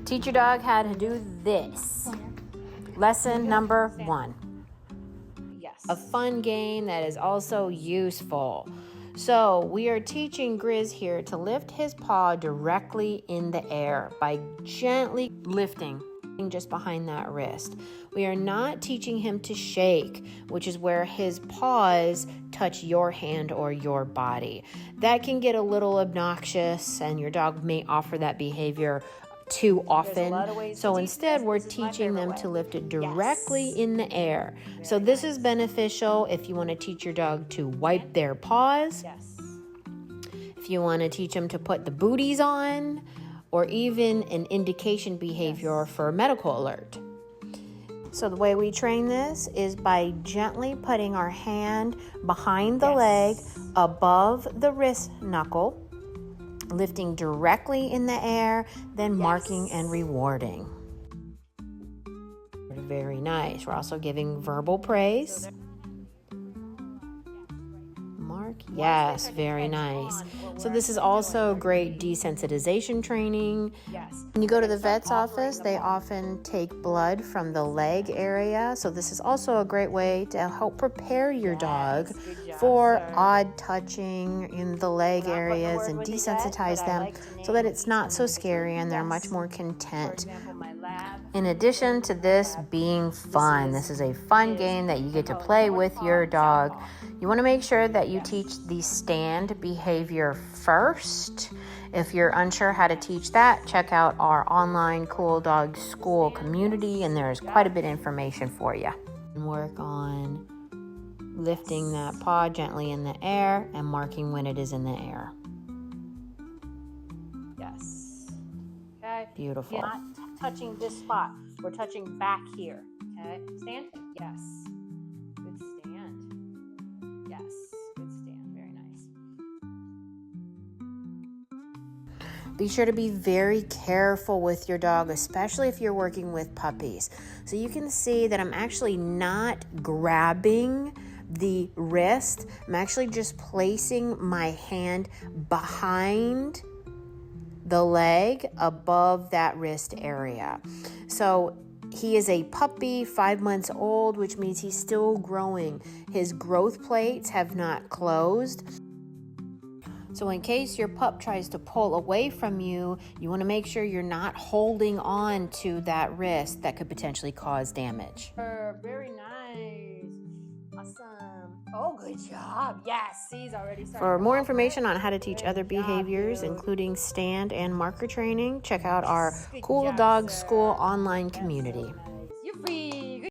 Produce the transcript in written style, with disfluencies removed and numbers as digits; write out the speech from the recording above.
Teach your dog how to do this. Lesson number 1. Yes. A fun game that is also useful. So we are teaching GRiZ here to lift his paw directly in the air by gently lifting just behind that wrist. We are not teaching him to shake, which is where his paws touch your hand or your body. That can get a little obnoxious, and your dog may offer that behavior too often. So instead, we're teaching them to lift it directly in the air. So this is beneficial if you want to teach your dog to wipe their paws. Yes. If you want to teach them to put the booties on, or even an indication behavior for a medical alert. So the way we train this is by gently putting our hand behind the leg above the wrist knuckle, lifting directly in the air, then marking and rewarding. Very nice. We're also giving verbal praise. Mark. Yes, very nice. So this is also great desensitization training. Yes. When you go to the vet's office, they often take blood from the leg area. So this is also a great way to help prepare your dog for odd touching in the leg areas and desensitize them so that it's not so scary and they're much more content. In addition to this being fun, this is a fun game that you get to play with your dog. You want to make sure that you teach the stand behavior first. If you're unsure how to teach that, check out our online Cool Dog Skool community, and there's quite a bit of information for you. Work on lifting that paw gently in the air and marking when it is in the air. Yes. Okay. Beautiful. You're not touching this spot. We're touching back here. Okay. Stand. Yes. Good stand. Yes. Good stand. Very nice. Be sure to be very careful with your dog, especially if you're working with puppies. So you can see that I'm actually not grabbing the wrist. I'm actually just placing my hand behind the leg above that wrist area. So he is a puppy, 5 months old, which means he's still growing. His growth plates have not closed. So in case your pup tries to pull away from you, you want to make sure you're not holding on to that wrist that could potentially cause damage. Very nice. Awesome. Oh, good job. Yes, he's already started. For more information on how to teach other behaviors, including stand and marker training, check out our Cool Dog Skool online community. You're free.